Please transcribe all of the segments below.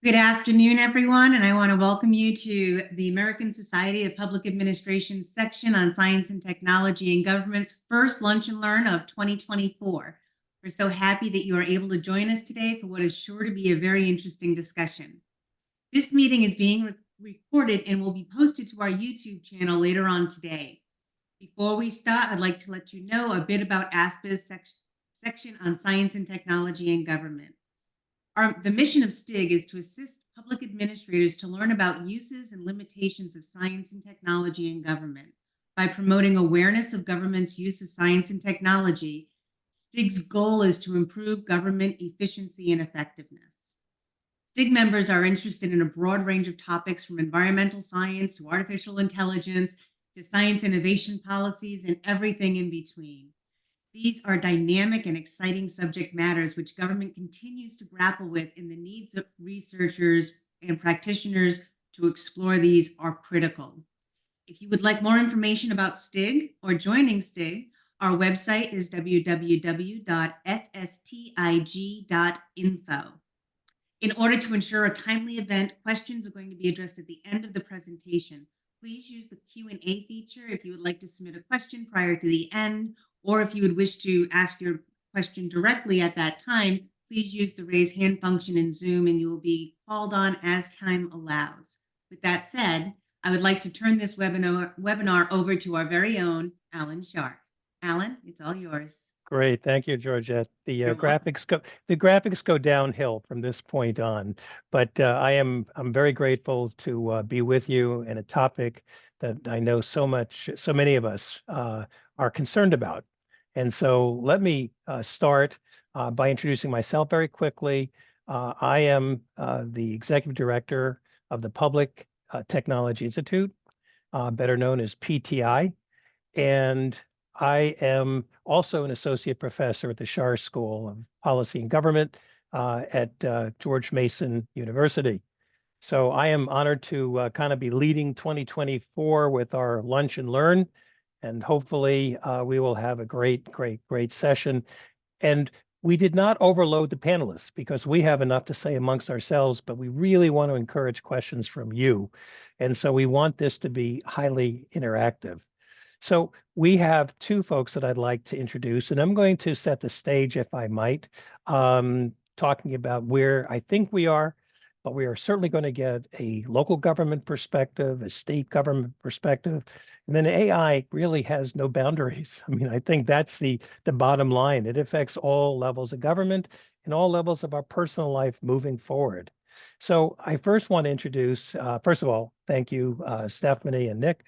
Good afternoon, everyone, and I want to welcome you to the American Society of Public Administration section on Science and Technology and Government's first Lunch and Learn of 2024. We're so happy that you are able to join us today for what is sure to be a very interesting discussion. This meeting is being recorded and will be posted to our YouTube channel later on today. Before we start, I'd like to let you know a bit about ASPA's section on Science and Technology and Government. The mission of STIG is to assist public administrators to learn about uses and limitations of science and technology in government. By promoting awareness of government's use of science and technology, STIG's goal is to improve government efficiency and effectiveness. STIG members are interested in a broad range of topics from environmental science to artificial intelligence to science innovation policies and everything in between. These are dynamic and exciting subject matters which government continues to grapple with, and the needs of researchers and practitioners to explore these are critical. If you would like more information about STIG or joining STIG, our website is www.sstig.info. In order to ensure a timely event, questions are going to be addressed at the end of the presentation. Please use the Q&A feature if you would like to submit a question prior to the end, or if you would wish to ask your question directly at that time, please use the raise hand function in Zoom and you will be called on as time allows. With that said, I would like to turn this webinar over to our very own Alan Sharp. Alan, it's all yours. Great, thank you, Georgette. The You're welcome. graphics go downhill from this point on, but I'm very grateful to be with you in a topic that I know so many of us are concerned about. And so let me start by introducing myself very quickly. I am the executive director of the Public Technology Institute, better known as PTI, and I am also an associate professor at the Schar School of Policy and Government at George Mason University. So I am honored to kind of be leading 2024 with our Lunch and Learn, and hopefully we will have a great session. And we did not overload the panelists because we have enough to say amongst ourselves, but we really want to encourage questions from you. And so we want this to be highly interactive. So we have two folks that I'd like to introduce, and I'm going to set the stage, if I might, talking about where I think we are, but we are certainly going to get a local government perspective, a state government perspective, and then AI really has no boundaries. I mean, I think that's the bottom line. It affects all levels of government and all levels of our personal life moving forward. So I first want to introduce, first of all, thank you, Stephanie and Nick.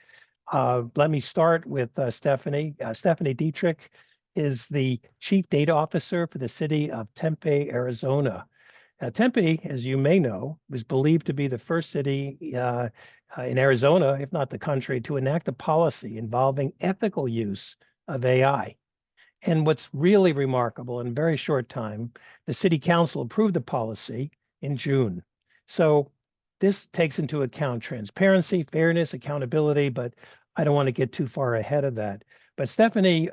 Let me start with Stephanie. Stephanie Deitrick is the Chief Data Officer for the city of Tempe, Arizona. Tempe, as you may know, was believed to be the first city in Arizona, if not the country, to enact a policy involving ethical use of AI. And what's really remarkable, in a very short time, the city council approved the policy in June. So this takes into account transparency, fairness, accountability, but I don't want to get too far ahead of that. But Stephanie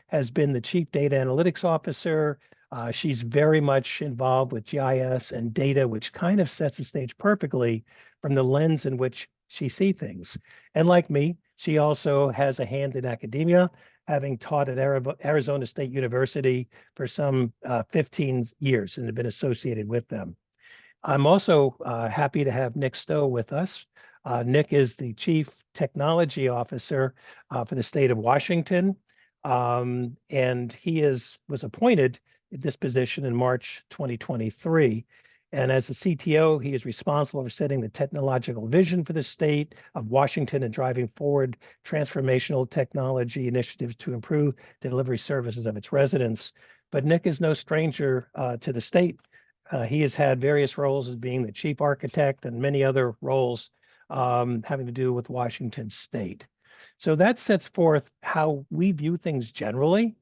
has been the Chief Data Analytics Officer. She's very much involved with GIS and data, which kind of sets the stage perfectly from the lens in which she sees things. And like me, she also has a hand in academia, having taught at Arizona State University for some 15 years and have been associated with them. I'm also happy to have Nick Stowe with us. Nick is the Chief Technology Officer for the state of Washington, and he was appointed in this position in March 2023. And as the CTO, he is responsible for setting the technological vision for the state of Washington and driving forward transformational technology initiatives to improve the delivery services of its residents. But Nick is no stranger to the state. He has had various roles as being the chief architect and many other roles having to do with Washington State. So that sets forth how we view things generally.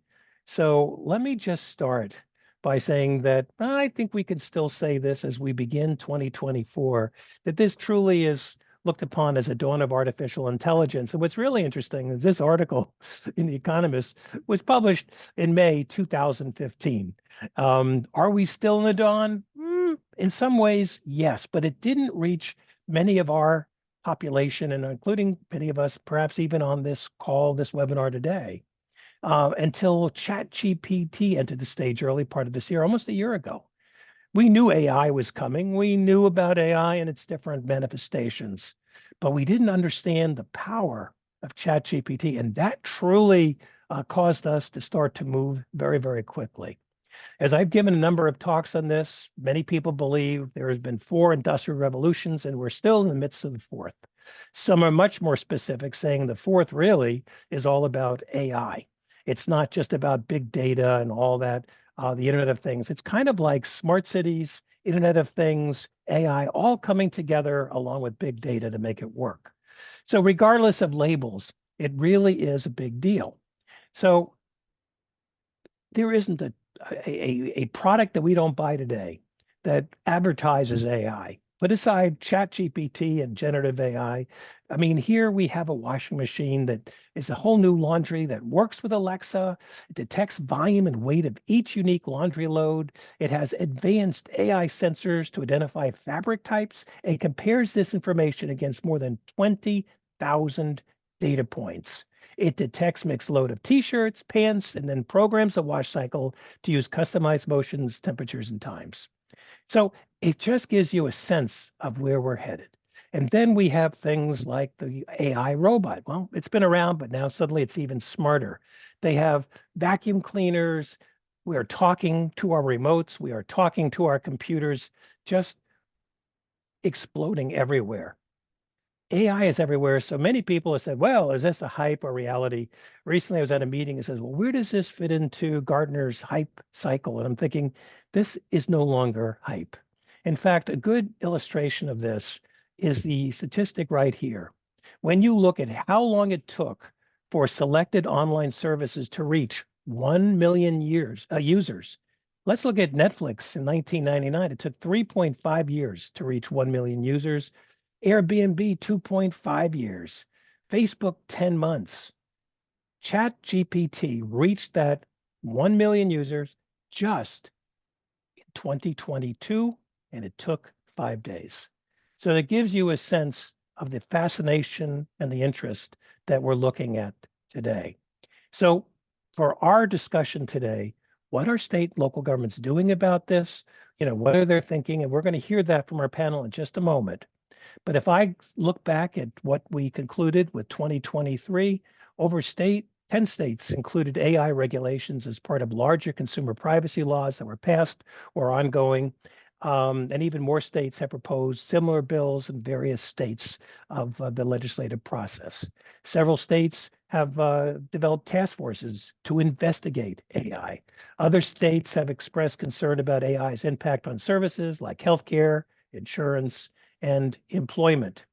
So let me just start by saying that I think we can still say this as we begin 2024, that this truly is looked upon as a dawn of artificial intelligence. And what's really interesting is this article in The Economist was published in May 2015. Are we still in the dawn? In some ways, yes, but it didn't reach many of our population, and including many of us, perhaps even on this call, this webinar today, until ChatGPT entered the stage early part of this year, almost a year ago. We knew AI was coming. We knew about AI and its different manifestations, but we didn't understand the power of ChatGPT, and that truly caused us to start to move very, very quickly. As I've given a number of talks on this, many people believe there has been 4 industrial revolutions, and we're still in the midst of the 4th. Some are much more specific, saying the 4th really is all about AI. It's not just about big data and all that, the Internet of Things. It's kind of like smart cities, Internet of Things, AI, all coming together along with big data to make it work. So regardless of labels, it really is a big deal. So there isn't a product that we don't buy today that advertises AI. Put aside ChatGPT and generative AI. I mean, here we have a washing machine that is a whole new laundry that works with Alexa. It detects volume and weight of each unique laundry load. It has advanced AI sensors to identify fabric types and compares this information against more than 20,000 data points. It detects mixed load of t-shirts, pants, and then programs a wash cycle to use customized motions, temperatures, and times. So it just gives you a sense of where we're headed. And then we have things like the AI robot. Well, it's been around, but now suddenly it's even smarter. They have vacuum cleaners. We are talking to our remotes. We are talking to our computers, just exploding everywhere. AI is everywhere. So many people have said, well, is this a hype or reality? Recently, I was at a meeting and says, well, where does this fit into Gartner's hype cycle? And I'm thinking, this is no longer hype. In fact, a good illustration of this is the statistic right here. When you look at how long it took for selected online services to reach 1 million users, let's look at Netflix in 1999. It took 3.5 years to reach 1 million users. Airbnb, 2.5 years. Facebook, 10 months. ChatGPT reached that 1 million users just in 2022, and it took 5 days. So that gives you a sense of the fascination and the interest that we're looking at today. So for our discussion today, what are state local governments doing about this? What are they thinking? And we're going to hear that from our panel in just a moment. But if I look back at what we concluded with 2023, 10 states included AI regulations as part of larger consumer privacy laws that were passed or ongoing. And even more states have proposed similar bills in various states of the legislative process. Several states have developed task forces to investigate AI. Other states have expressed concern about AI's impact on services like healthcare, insurance, and employment.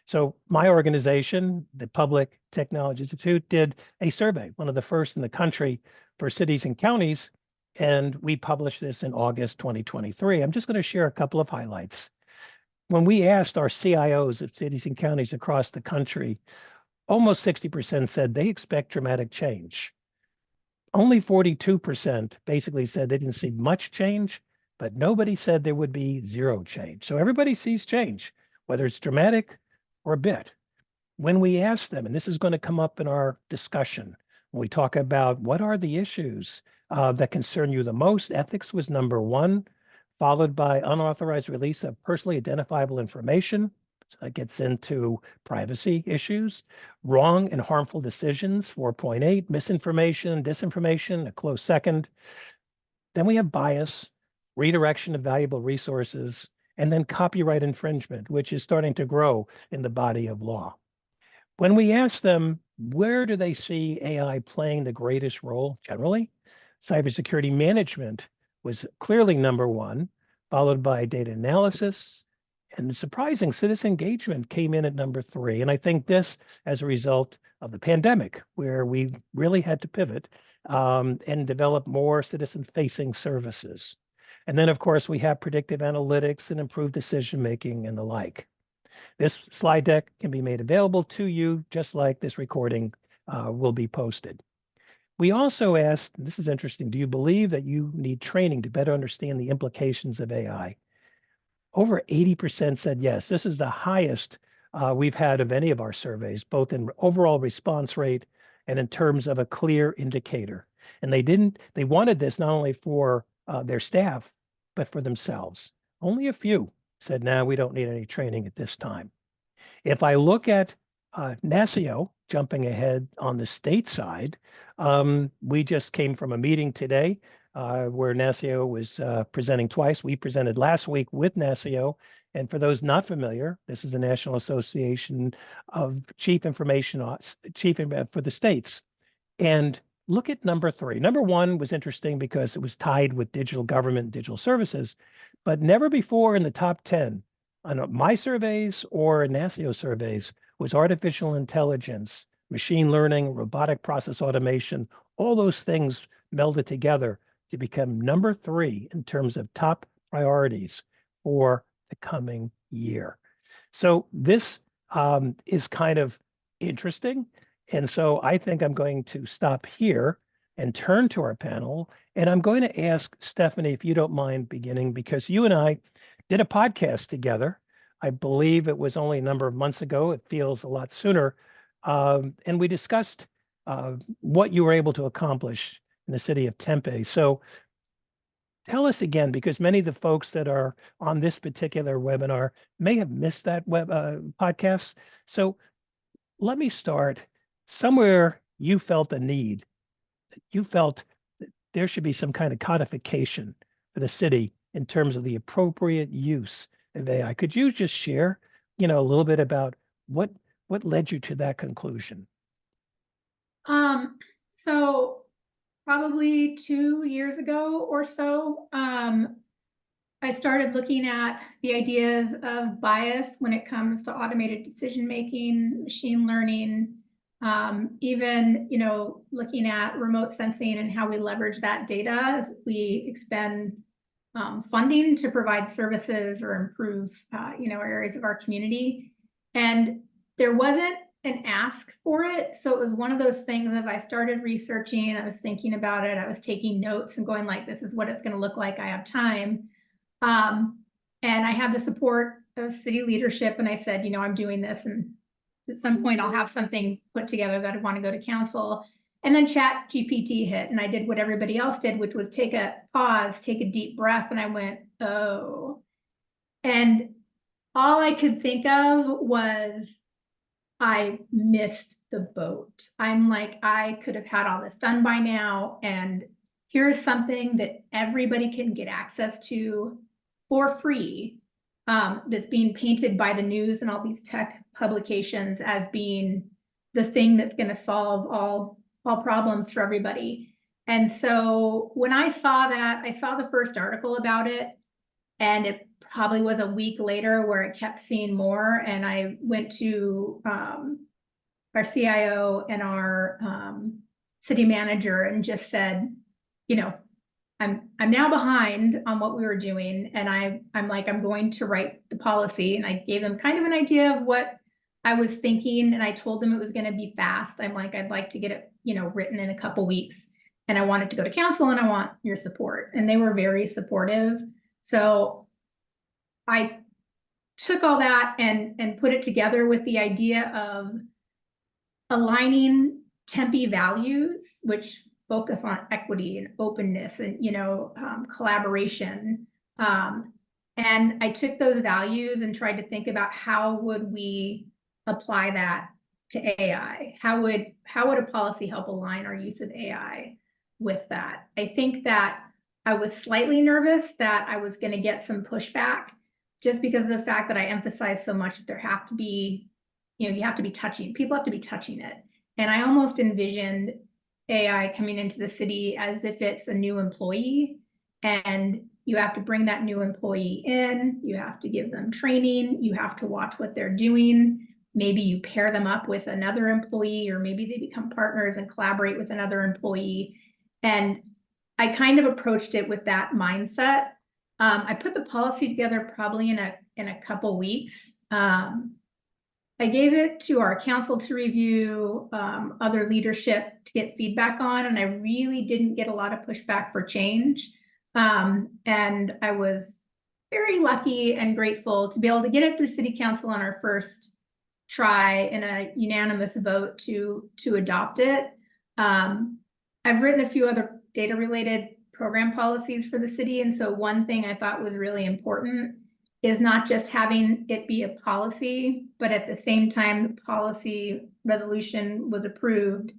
So my organization, the Public Technology Institute, did a survey, one of the first in the country for cities and counties, and we published this in August 2023. I'm just going to share a couple of highlights. When we asked our CIOs of cities and counties across the country, almost 60% said they expect dramatic change. Only 42% basically said they didn't see much change, but nobody said there would be zero change. So everybody sees change, whether it's dramatic or a bit. When we ask them, and this is going to come up in our discussion, when we talk about what are the issues that concern you the most, ethics was number 1, followed by unauthorized release of personally identifiable information. So that gets into privacy issues, wrong and harmful decisions, 4.8, misinformation, disinformation, a close second. Then we have bias, redirection of valuable resources, and then copyright infringement, which is starting to grow in the body of law. When we ask them, where do they see AI playing the greatest role generally? Cybersecurity management was clearly number 1, followed by data analysis, and surprising citizen engagement came in at number 3. And I think this as a result of the pandemic, where we really had to pivot and develop more citizen-facing services. And then, of course, we have predictive analytics and improved decision-making and the like. This slide deck can be made available to you, just like this recording will be posted. We also asked, and this is interesting, do you believe that you need training to better understand the implications of AI? over 80% said yes. This is the highest we've had of any of our surveys, both in overall response rate and in terms of a clear indicator. And they wanted this not only for their staff, but for themselves. Only a few said, no, we don't need any training at this time. If I look at NASIO, jumping ahead on the state side, we just came from a meeting today where NASIO was presenting twice. We presented last week with NASIO. And for those not familiar, this is the National Association of Chief Information for the states. And look at number 3. Number 1 was interesting because it was tied with digital government and digital services, but never before in the top 10 on my surveys or NASIO surveys was artificial intelligence, machine learning, robotic process automation, all those things melded together to become number 3 in terms of top priorities for the coming year. So this is kind of interesting. And so I think I'm going to stop here and turn to our panel. And I'm going to ask Stephanie, if you don't mind beginning, because you and I did a podcast together. I believe it was only a number of months ago. It feels a lot sooner. And we discussed what you were able to accomplish in the city of Tempe. So tell us again, because many of the folks that are on this particular webinar may have missed that podcast. So let me start. Somewhere you felt a need, you felt that there should be some kind of codification for the city in terms of the appropriate use of AI. Could you just share, a little bit about what led you to that conclusion? So probably 2 years ago or so, I started looking at the ideas of bias when it comes to automated decision-making, machine learning, even, looking at remote sensing and how we leverage that data as we expend funding to provide services or improve, areas of our community. And there wasn't an ask for it. So it was one of those things of I started researching, I was thinking about it, I was taking notes and going like, this is what it's going to look like. I have time. And I had the support of city leadership. And I said, I'm doing this. And at some point I'll have something put together that I want to go to council. And then Chat GPT hit and I did what everybody else did, which was take a pause, take a deep breath. And I went, oh. And all I could think of was I missed the boat. I'm like, I could have had all this done by now. And here's something that everybody can get access to for free, that's being painted by the news and all these tech publications as being the thing that's going to solve all problems for everybody. And so when I saw that, I saw the first article about it, and it probably was a week later where I kept seeing more. And I went to our CIO and our city manager and just said, I'm now behind on what we were doing. And I'm like, I'm going to write the policy. And I gave them kind of an idea of what I was thinking. And I told them it was going to be fast. I'm like, I'd like to get it, written in a couple weeks. And I wanted to go to council and I want your support. And they were very supportive. So I took all that and put it together with the idea of aligning Tempe values, which focus on equity and openness and, collaboration. And I took those values and tried to think about how would we apply that to AI? How would a policy help align our use of AI with that? I think that I was slightly nervous that I was going to get some pushback just because of the fact that I emphasize so much that there have to be, you have to be touching, people have to be touching it. And I almost envisioned AI coming into the city as if it's a new employee, and you have to bring that new employee in, you have to give them training, you have to watch what they're doing. Maybe you pair them up with another employee, or maybe they become partners and collaborate with another employee. And I kind of approached it with that mindset. I put the policy together probably in a couple weeks. I gave it to our council to review, other leadership to get feedback on, and I really didn't get a lot of pushback for change. And I was very lucky and grateful to be able to get it through City Council on our first try in a unanimous vote to adopt it. I've written a few other data-related program policies for the city, and so one thing I thought was really important is not just having it be a policy, but at the same time the policy resolution was approved,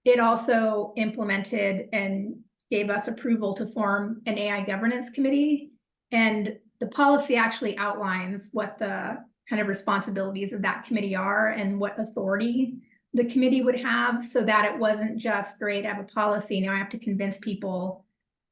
it also implemented and gave us approval to form an AI governance committee. And the policy actually outlines what the kind of responsibilities of that committee are and what authority the committee would have, so that it wasn't just, great, I have a policy, now I have to convince people.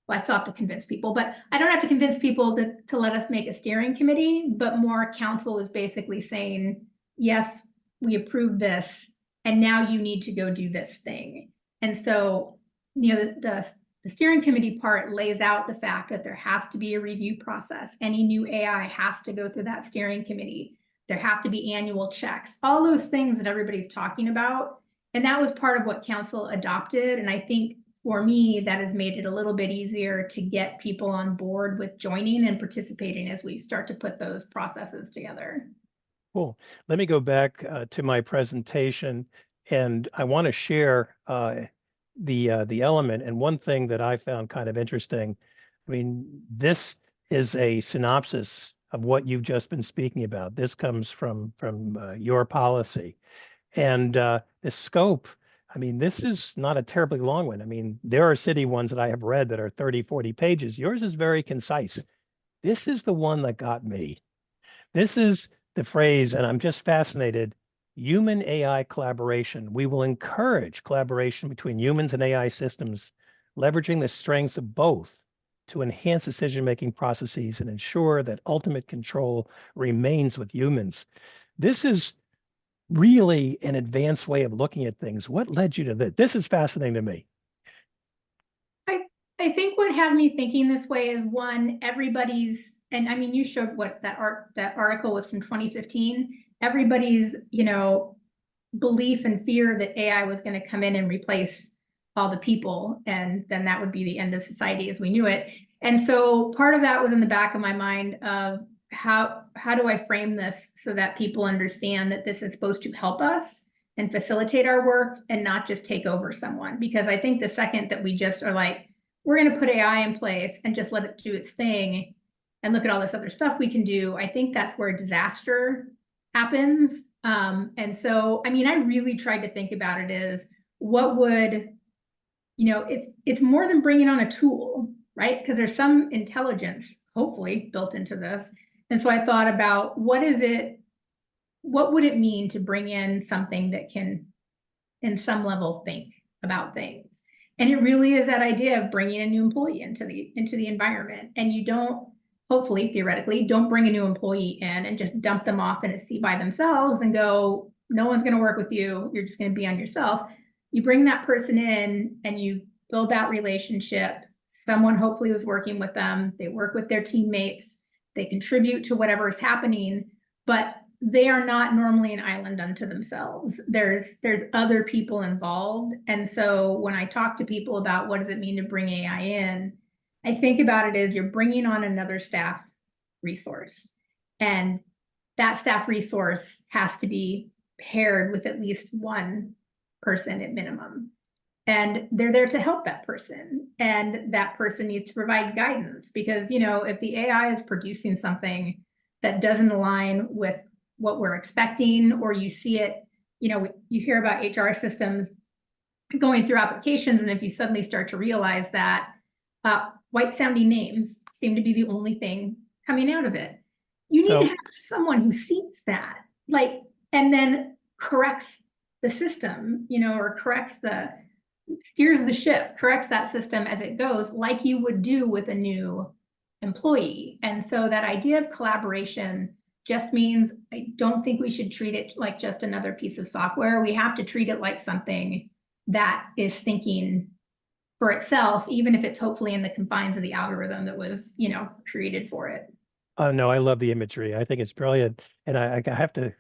Well, I still have to convince people, but I don't have to convince people to let us make a steering committee, but more council is basically saying, yes, we approve this, and now you need to go do this thing. And so, you know, the steering committee part lays out the fact that there has to be a review process. Any new AI has to go through that steering committee. There have to be annual checks, all those things that everybody's talking about. And that was part of what council adopted. And I think for me, that has made it a little bit easier to get people on board with joining and participating as we start to put those processes together. Cool. Let me go back to my presentation, and I want to share the element. And one thing that I found kind of interesting, I mean, this is a synopsis of what you've just been speaking about. This comes from your policy, and the scope. I mean, this is not a terribly long one. I mean, there are city ones that I have read that are 30, 40 pages. Yours is very concise. This is the one that got me. This is the phrase, and I'm just fascinated, human AI collaboration. We will encourage collaboration between humans and AI systems, leveraging the strengths of both to enhance decision-making processes and ensure that ultimate control remains with humans. This is really an advanced way of looking at things. What led you to this? This is fascinating to me. I think what had me thinking this way is, one, everybody's, and I mean, you showed what that article was from 2015. Everybody's, you know, belief and fear that AI was going to come in and replace all the people, and then that would be the end of society as we knew it. And so part of that was in the back of my mind of how do I frame this so that people understand that this is supposed to help us and facilitate our work and not just take over someone. Because I think the second that we just are like, we're going to put AI in place and just let it do its thing and look at all this other stuff we can do, I think that's where disaster happens. And so, I mean, I really tried to think about it as, what would, you know, it's more than bringing on a tool, right? Because there's some intelligence, hopefully, built into this. And so I thought about, what would it mean to bring in something that can, in some level, think about things? And it really is that idea of bringing a new employee into the environment. And you don't, hopefully, theoretically, don't bring a new employee in and just dump them off in a seat by themselves and go, no one's going to work with you, you're just going to be on yourself. You bring that person in and you build that relationship. Someone hopefully was working with them. They work with their teammates. They contribute to whatever is happening, but they are not normally an island unto themselves. There's other people involved. And so when I talk to people about what does it mean to bring AI in, I think about it as, you're bringing on another staff resource. And that staff resource has to be paired with at least one person at minimum. And they're there to help that person. And that person needs to provide guidance, because, you know, if the AI is producing something that doesn't align with what we're expecting, or you see it, you know, you hear about HR systems going through applications, and if you suddenly start to realize that white sounding names seem to be the only thing coming out of it, you need to have someone who sees that, like, and then corrects the system, you know, or steers the ship, corrects that system as it goes, like you would do with a new employee. And so that idea of collaboration just means, I don't think we should treat it like just another piece of software. We have to treat it like something that is thinking for itself, even if it's hopefully in the confines of the algorithm that was, you know, created for it. Oh, no, I love the imagery. I think it's brilliant. And I have to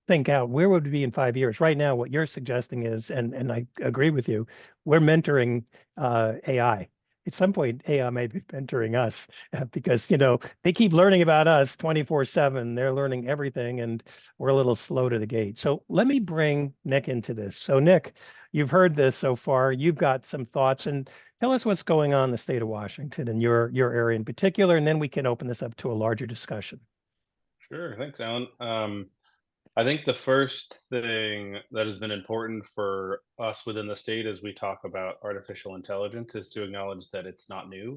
think out, where would we be in 5 years? Right now, what you're suggesting is, and I agree with you, we're mentoring AI. at some point AI may be mentoring us because, you know, they keep learning about us 24/7. They're learning everything and we're a little slow to the gate. So let me bring Nick into this. So Nick, you've heard this so far. You've got some thoughts, and tell us what's going on in the state of Washington and your area in particular, and then we can open this up to a larger discussion. Sure. Thanks, Alan. I think the first thing that has been important for us within the state as we talk about artificial intelligence is to acknowledge that it's not new.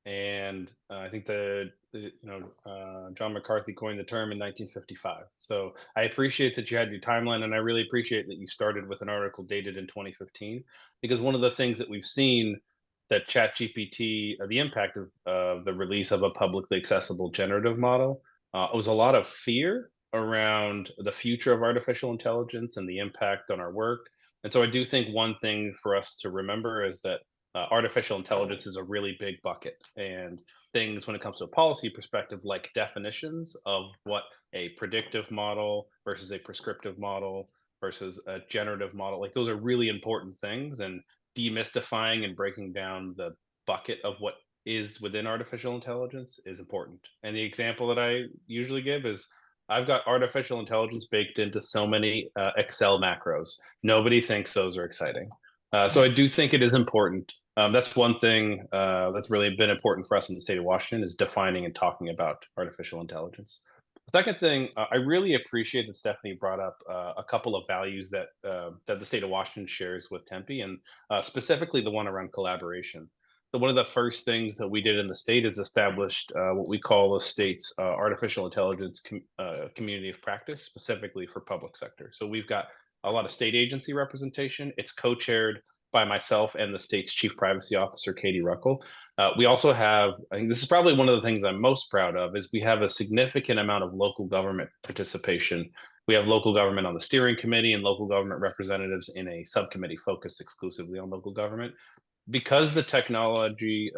And I think John McCarthy coined the term in 1955. So I appreciate that you had your timeline, and I really appreciate that you started with an article dated in 2015, because one of the things that we've seen that ChatGPT, the impact of the release of a publicly accessible generative model, was a lot of fear around the future of artificial intelligence and the impact on our work. And so I do think one thing for us to remember is that artificial intelligence is a really big bucket, and things when it comes to a policy perspective, like definitions of what a predictive model versus a prescriptive model versus a generative model, like those are really important things, and demystifying and breaking down the bucket of what is within artificial intelligence is important. And the example that I usually give is I've got artificial intelligence baked into so many Excel macros. Nobody thinks those are exciting. So I do think it is important. That's one thing that's really been important for us in the state of Washington, is defining and talking about artificial intelligence. The second thing, I really appreciate that Stephanie brought up a couple of values that the state of Washington shares with Tempe, and specifically the one around collaboration. So one of the first things that we did in the state is established what we call the state's artificial intelligence community of practice, specifically for public sector. So we've got a lot of state agency representation. It's co-chaired by myself and the state's chief privacy officer, Katie Ruckel. We also have, I think this is probably one of the things I'm most proud of, is we have a significant amount of local government participation. We have local government on the steering committee and local government representatives in a subcommittee focused exclusively on local government. Because the technology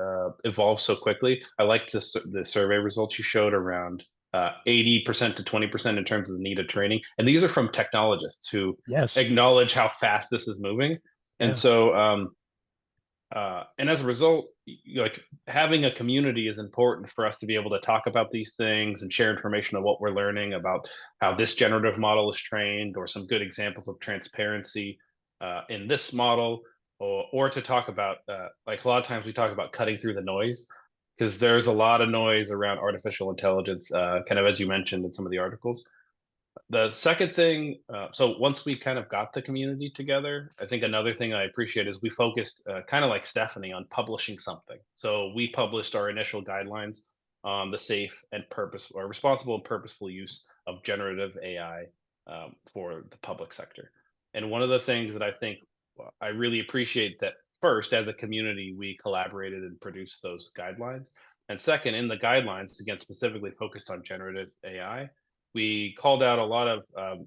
evolves so quickly, I liked the survey results you showed around 80% to 20% in terms of the need of training. And these are from technologists who acknowledge how fast this is moving. And so, and as a result, like having a community is important for us to be able to talk about these things and share information of what we're learning about how this generative model is trained, or some good examples of transparency in this model, or to talk about, like a lot of times we talk about cutting through the noise, because there's a lot of noise around artificial intelligence, kind of as you mentioned in some of the articles. The second thing, so once we kind of got the community together, I think another thing I appreciate is we focused kind of like Stephanie on publishing something. So we published our initial guidelines on the safe and responsible and purposeful use of generative AI for the public sector. And one of the things that I think I really appreciate, that first, as a community, we collaborated and produced those guidelines. And second, in the guidelines, again, specifically focused on generative AI, we called out a lot of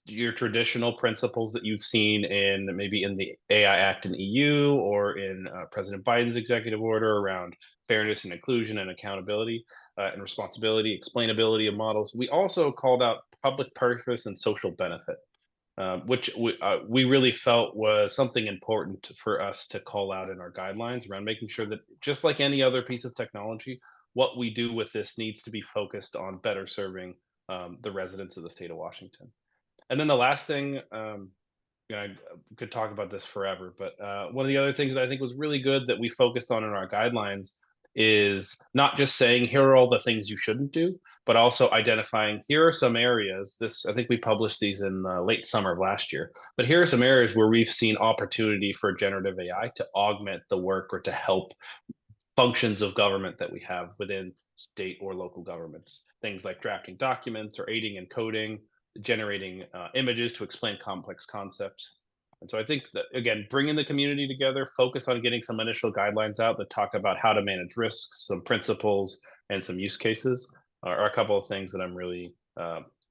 your traditional principles that you've seen in maybe in the AI Act in EU, or in President Biden's executive order around fairness and inclusion and accountability and responsibility, explainability of models. We also called out public purpose and social benefit, which we really felt was something important for us to call out in our guidelines, around making sure that, just like any other piece of technology, what we do with this needs to be focused on better serving the residents of the state of Washington. And then the last thing, I could talk about this forever, but one of the other things that I think was really good that we focused on in our guidelines is not just saying, here are all the things you shouldn't do, but also identifying, here are some areas, I think we published these in late summer of last year, but here are some areas where we've seen opportunity for generative AI to augment the work or to help functions of government that we have within state or local governments. Things like drafting documents, or aiding in coding, generating images to explain complex concepts. And so I think that, again, bringing the community together, focus on getting some initial guidelines out that talk about how to manage risks, some principles, and some use cases are a couple of things that I'm really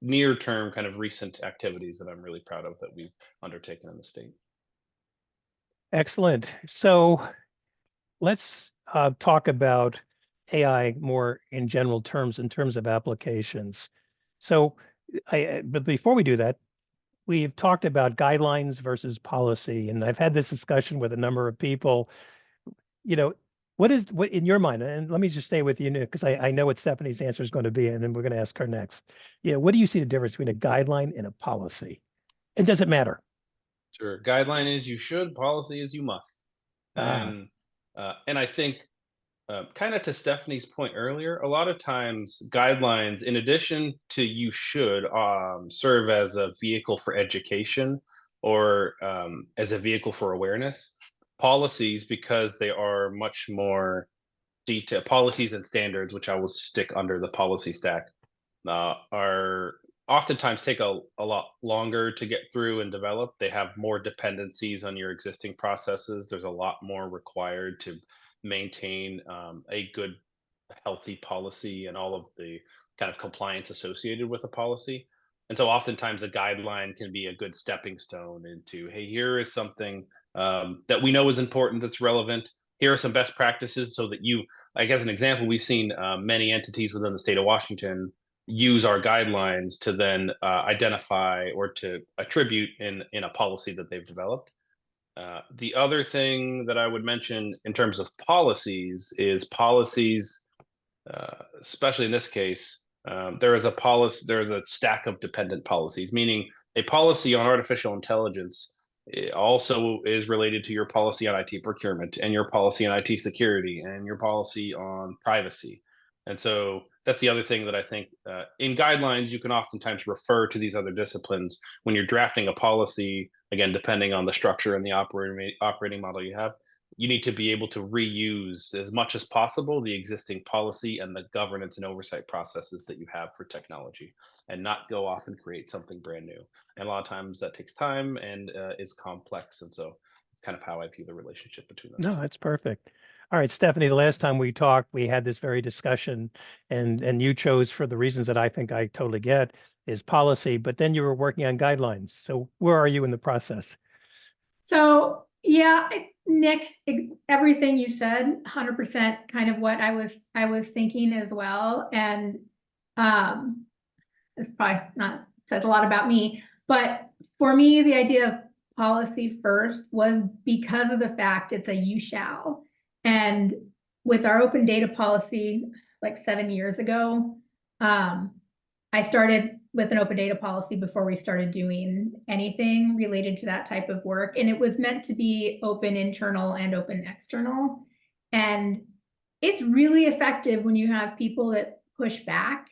near-term kind of recent activities that I'm really proud of that we've undertaken in the state. Excellent. So let's talk about AI more in general terms, in terms of applications. So, but before we do that, we've talked about guidelines versus policy, and I've had this discussion with a number of people. You know, What in your mind, and let me just stay with you, because I know what Stephanie's answer is going to be, and then we're going to ask her next. Yeah, what do you see the difference between a guideline and a policy? And does it matter? Sure. Guideline is you should, policy is you must. Ah, And I think kind of to Stephanie's point earlier, a lot of times guidelines, in addition to you should, serve as a vehicle for education or as a vehicle for awareness. Policies, because they are much more detailed, policies and standards, which I will stick under the policy stack, are oftentimes take a lot longer to get through and develop. They have more dependencies on your existing processes. There's a lot more required to maintain a good, healthy policy and all of the kind of compliance associated with a policy. And so oftentimes a guideline can be a good stepping stone into, hey, here is something that we know is important, that's relevant. Here are some best practices so that you, like as an example, we've seen many entities within the state of Washington use our guidelines to then identify or to attribute in a policy that they've developed. The other thing that I would mention in terms of policies is policies, especially in this case, there is a stack of dependent policies, meaning a policy on artificial intelligence also is related to your policy on IT procurement and your policy on IT security and your policy on privacy. And so that's the other thing that I think in guidelines, you can oftentimes refer to these other disciplines when you're drafting a policy, again, depending on the structure and the operating model you have. You need to be able to reuse as much as possible the existing policy and the governance and oversight processes that you have for technology, and not go off and create something brand new. And a lot of times that takes time and is complex. And so it's kind of how I view the relationship between those no, two. that's perfect. All right, Stephanie, the last time we talked, we had this very discussion, and you chose, for the reasons that I think I totally get, is policy, but then you were working on guidelines. So where are you in the process? So yeah, Nick, everything you said, 100% kind of what I was thinking as well. And it's probably not says a lot about me, but for me, the idea of policy first was because of the fact it's a you shall. And with our open data policy, like 7 years ago, I started with an open data policy before we started doing anything related to that type of work. And it was meant to be open internal and open external. And it's really effective when you have people that push back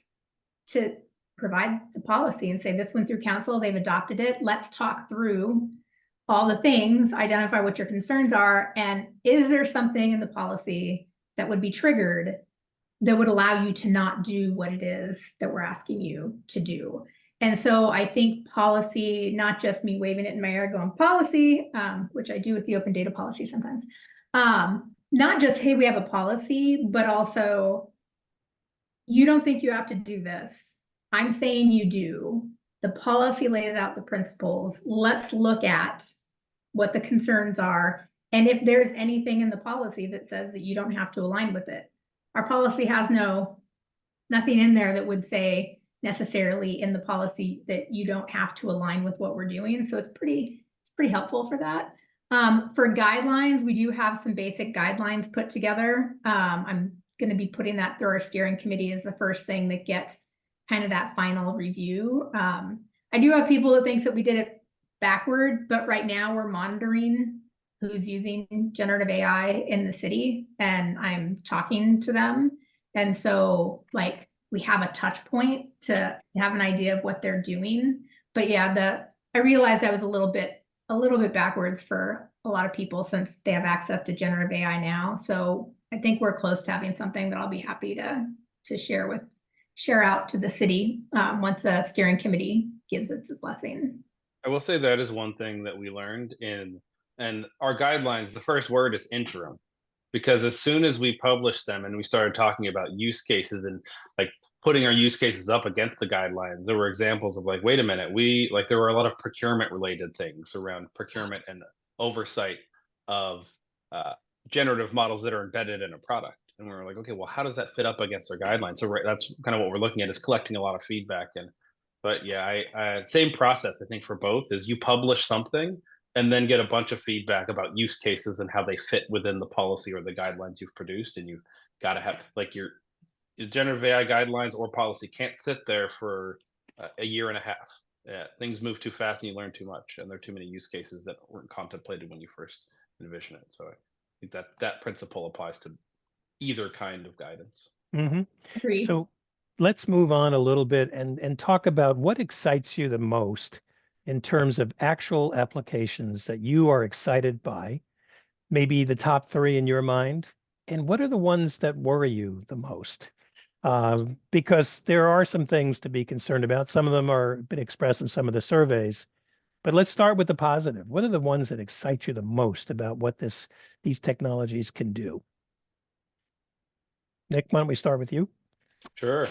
to provide the policy and say, this went through council, they've adopted it. Let's talk through all the things, identify what your concerns are. And is there something in the policy that would be triggered that would allow you to not do what it is that we're asking you to do? And so I think policy, not just me waving it in my air going policy, which I do with the open data policy sometimes, not just, hey, we have a policy, but also, you don't think you have to do this. I'm saying you do. The policy lays out the principles. Let's look at what the concerns are. And if there's anything in the policy that says that you don't have to align with it. Our policy has nothing in there that would say necessarily in the policy that you don't have to align with what we're doing. So it's pretty helpful for that. For guidelines, we do have some basic guidelines put together. I'm going to be putting that through our steering committee as the first thing that gets kind of that final review. I do have people that thinks that we did it backward, but right now we're monitoring who's using generative AI in the city, and I'm talking to them. And so like we have a touch point to have an idea of what they're doing. But yeah, I realized I was a little bit backwards for a lot of people since they have access to generative AI now. So I think we're close to having something that I'll be happy to share out to the city once the steering committee gives its blessing. I will say that is one thing that we learned and our guidelines, the first word is interim, because as soon as we published them and we started talking about use cases and like putting our use cases up against the guidelines, there were examples of like, wait a minute, there were a lot of procurement related things around procurement and oversight of generative models that are embedded in a product. And we were like, okay, well, how does that fit up against our guidelines? So that's kind of what we're looking at, is collecting a lot of feedback. But yeah, I same process, I think, for both, is you publish something, and then get a bunch of feedback about use cases and how they fit within the policy or the guidelines you've produced. And you got to have like your generative AI guidelines or policy can't sit there for a year and a half. Yeah, things move too fast and you learn too much, and there are too many use cases that weren't contemplated when you first envision it. So I think that principle applies to either kind of guidance. Mm-hmm. Agreed. So let's move on a little bit and talk about what excites you the most in terms of actual applications that you are excited by, maybe the top 3 in your mind, and what are the ones that worry you the most? Because there are some things to be concerned about. Some of them are been expressed in some of the surveys, but let's start with the positive. What are the ones that excite you the most about what these technologies can do? Nick, why don't we start with you? Sure.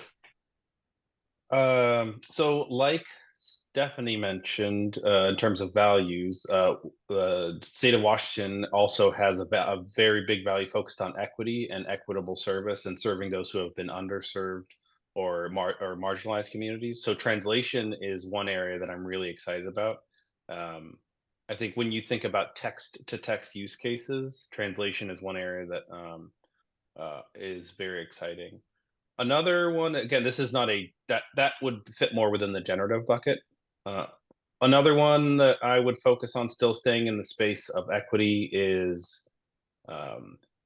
So like Stephanie mentioned, in terms of values, the state of Washington also has a very big value focused on equity and equitable service and serving those who have been underserved or marginalized communities. So translation is one area that I'm really excited about. I think when you think about text-to-text use cases, translation is one area that is very exciting. Another one, again, this is not that would fit more within the generative bucket. Another one that I would focus on, still staying in the space of equity, is a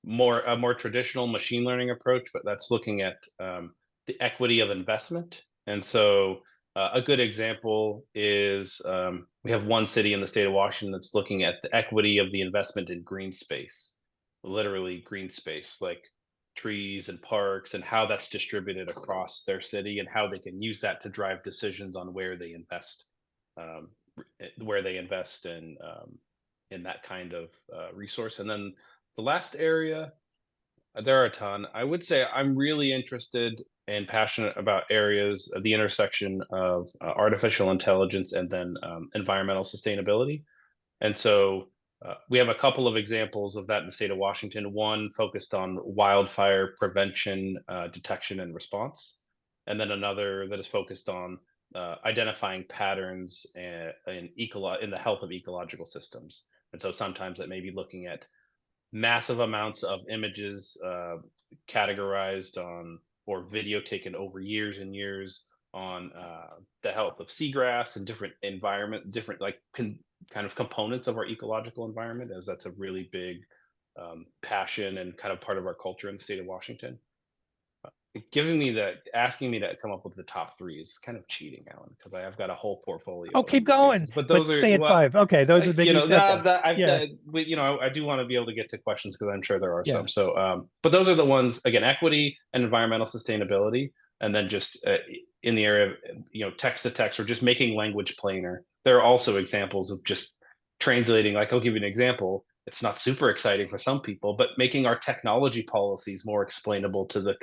more traditional machine learning approach, but that's looking at the equity of investment. And so a good example is we have one city in the state of Washington that's looking at the equity of the investment in green space, literally green space, like trees and parks, and how that's distributed across their city and how they can use that to drive decisions on where they invest, in that kind of resource. And then the last area, there are a ton. I would say I'm really interested and passionate about areas of the intersection of artificial intelligence and then environmental sustainability. And so we have a couple of examples of that in the state of Washington. One focused on wildfire prevention, detection, and response, and then another that is focused on identifying patterns in the health of ecological systems. And so sometimes that may be looking at massive amounts of images categorized on or video taken over years and years on the health of seagrass and different kind of components of our ecological environment, as that's a really big passion and kind of part of our culture in the state of Washington. Asking me to come up with the top 3 is kind of cheating, Alan, because I have got a whole portfolio. Oh, keep going. But those Let's are stay at 5. Okay, those are big. I do want to be able to get to questions because I'm sure there are some. So, but those are the ones, again, equity and environmental sustainability, and then just in the area of text to text or just making language plainer. There are also examples of just translating. Like, I'll give you an example. It's not super exciting for some people, but making our technology policies more explainable to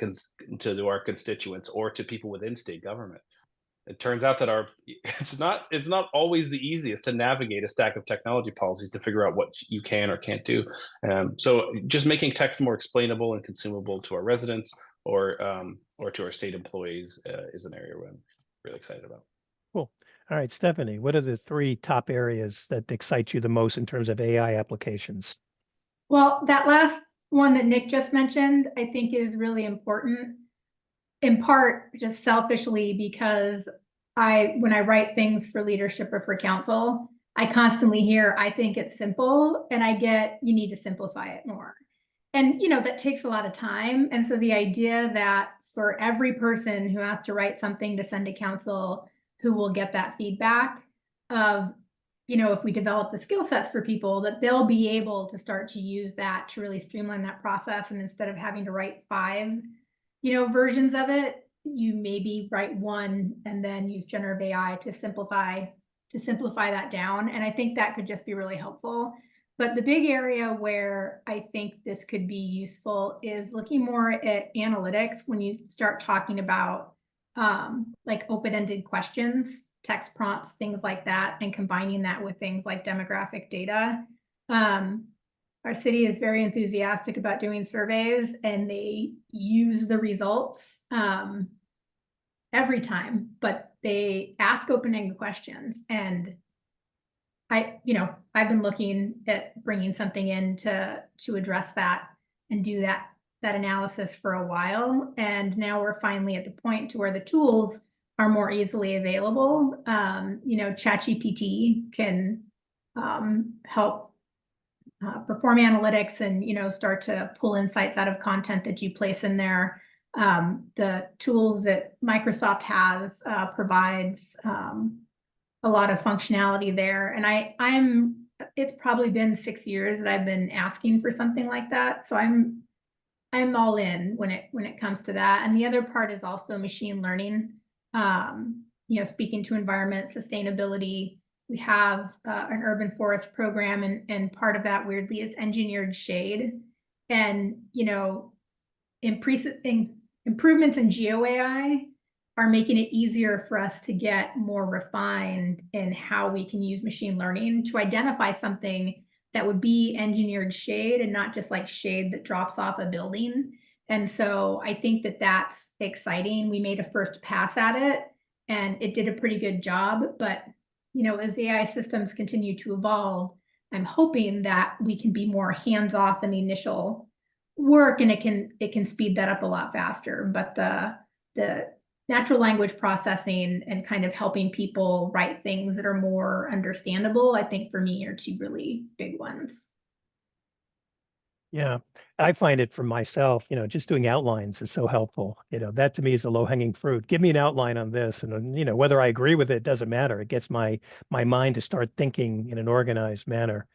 our constituents or to people within state government. It turns out that it's not always the easiest to navigate a stack of technology policies to figure out what you can or can't do. So just making text more explainable and consumable to our residents or to our state employees is an area I'm really excited about. Cool. All right, Stephanie, what are the 3 top areas that excite you the most in terms of AI applications? Well, that last one that Nick just mentioned, I think is really important, in part just selfishly, because when I write things for leadership or for council, I constantly hear, I think it's simple, and I get, you need to simplify it more. And, that takes a lot of time. And so the idea that for every person who has to write something to send to council, who will get that feedback of, if we develop the skill sets for people, that they'll be able to start to use that to really streamline that process. And instead of having to write 5, versions of it, you maybe write 1 and then use generative AI to simplify that down. And I think that could just be really helpful. But the big area where I think this could be useful is looking more at analytics when you start talking about like open-ended questions, text prompts, things like that, and combining that with things like demographic data. Our city is very enthusiastic about doing surveys, and they use the results every time, but they ask open-ended questions. And I've been looking at bringing something in to address that and do that analysis for a while. And now we're finally at the point to where the tools are more easily available. ChatGPT can help perform analytics and, start to pull insights out of content that you place in there. The tools that Microsoft has provides a lot of functionality there. And it's probably been 6 years that I've been asking for something like that. So I'm all in when it comes to that. And the other part is also machine learning. Speaking to environment sustainability, we have an urban forest program, and part of that weirdly is engineered shade. And improvements in GeoAI are making it easier for us to get more refined in how we can use machine learning to identify something that would be engineered shade and not just like shade that drops off a building. And so I think that that's exciting. We made a first pass at it and it did a pretty good job. But, as AI systems continue to evolve, I'm hoping that we can be more hands-off in the initial work and it can speed that up a lot faster. But the natural language processing and kind of helping people write things that are more understandable, I think for me are two really big ones. Yeah, I find it for myself, just doing outlines is so helpful. That to me is a low-hanging fruit. Give me an outline on this, and whether I agree with it doesn't matter. It gets my mind to start thinking in an organized manner.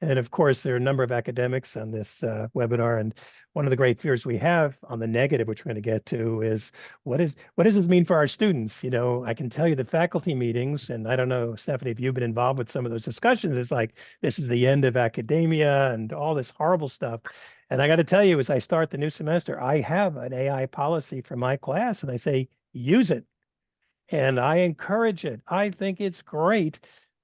And of course, there are a number of academics on this webinar, and one of the great fears we have on the negative, which we're going to get to, is what does this mean for our students? I can tell you the faculty meetings, and I don't know, Stephanie, if you've been involved with some of those discussions, it's like this is the end of academia and all this horrible stuff. And I got to tell you, as I start the new semester, I have an AI policy for my class, and I say use it, and I encourage it. I think it's great.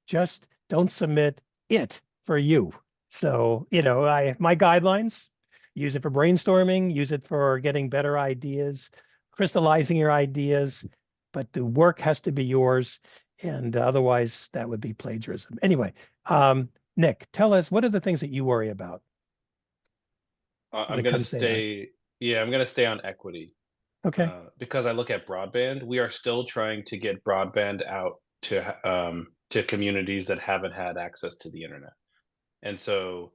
Just don't submit it for you. So, my guidelines, use it for brainstorming, use it for getting better ideas, crystallizing your ideas, but the work has to be yours. And otherwise that would be plagiarism. Anyway, Nick, tell us, what are the things that you worry about? I'm going to stay. Yeah, I'm going to stay on equity. Okay. Because I look at broadband, we are still trying to get broadband out to communities that haven't had access to the internet. And so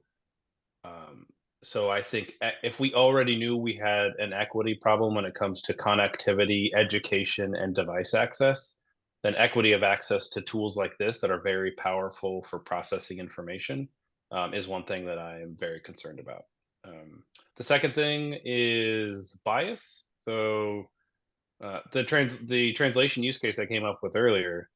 I think if we already knew we had an equity problem when it comes to connectivity, education, and device access, then equity of access to tools like this that are very powerful for processing information is one thing that I am very concerned about. The second thing is bias. So the translation use case I came up with earlier,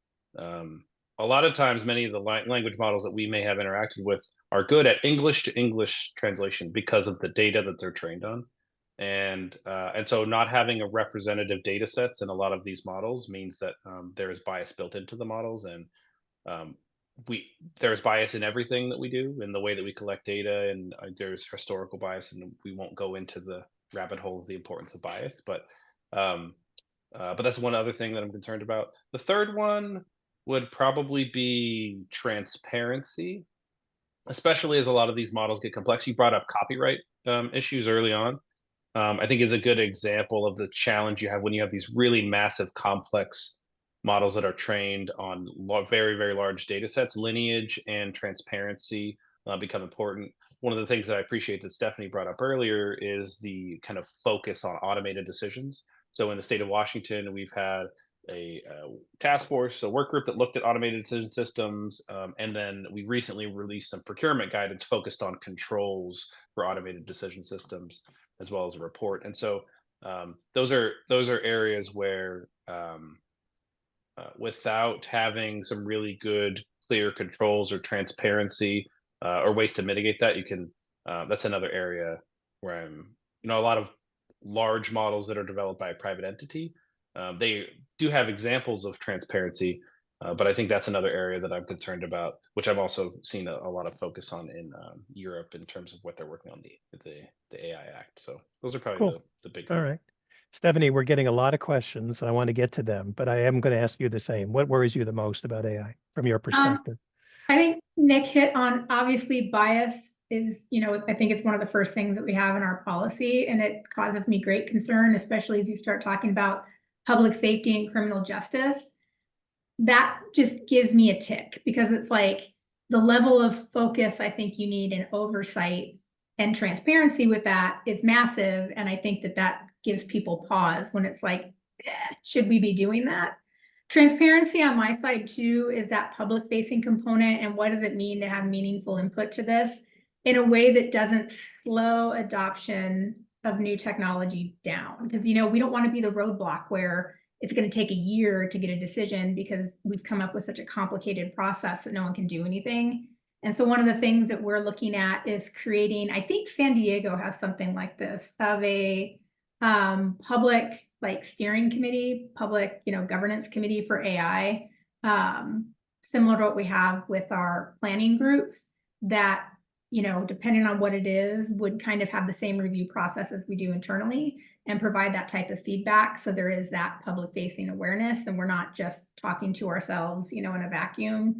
a lot of times many of the language models that we may have interacted with are good at English to English translation because of the data that they're trained on. And so not having a representative data sets in a lot of these models means that there is bias built into the models, and there's bias in everything that we do, in the way that we collect data, and there's historical bias, and we won't go into the rabbit hole of the importance of bias, but that's one other thing that I'm concerned about. The third one would probably be transparency, especially as a lot of these models get complex. You brought up copyright issues early on. I think is a good example of the challenge you have when you have these really massive, complex models that are trained on very, very large data sets. Lineage and transparency become important. One of the things that I appreciate that Stephanie brought up earlier is the kind of focus on automated decisions. So in the state of Washington, we've had a task force, a work group that looked at automated decision systems, and then we recently released some procurement guidance focused on controls for automated decision systems, as well as a report. And so those are areas where without having some really good, clear controls or transparency or ways to mitigate that, you can. That's another area where I'm. A lot of large models that are developed by a private entity, they do have examples of transparency, but I think that's another area that I'm concerned about, which I've also seen a lot of focus on in Europe in terms of what they're working on the AI Act. So those are probably Cool. the big All things. right. Stephanie, we're getting a lot of questions. I want to get to them, but I am going to ask you the same. What worries you the most about AI from your perspective? I think Nick hit on, obviously bias is, I think it's one of the first things that we have in our policy, and it causes me great concern, especially as you start talking about public safety and criminal justice. That just gives me a tick, because it's like the level of focus I think you need in oversight and transparency with that is massive. And I think that that gives people pause when it's like, should we be doing that? Transparency on my side too is that public facing component, and what does it mean to have meaningful input to this in a way that doesn't slow adoption of new technology down? Because we don't want to be the roadblock where it's going to take a year to get a decision because we've come up with such a complicated process that no one can do anything. And so one of the things that we're looking at is creating, I think San Diego has something like this, of a public steering committee, public governance committee for AI, similar to what we have with our planning groups, that depending on what it is, would kind of have the same review process as we do internally and provide that type of feedback. So there is that public facing awareness, and we're not just talking to ourselves in a vacuum.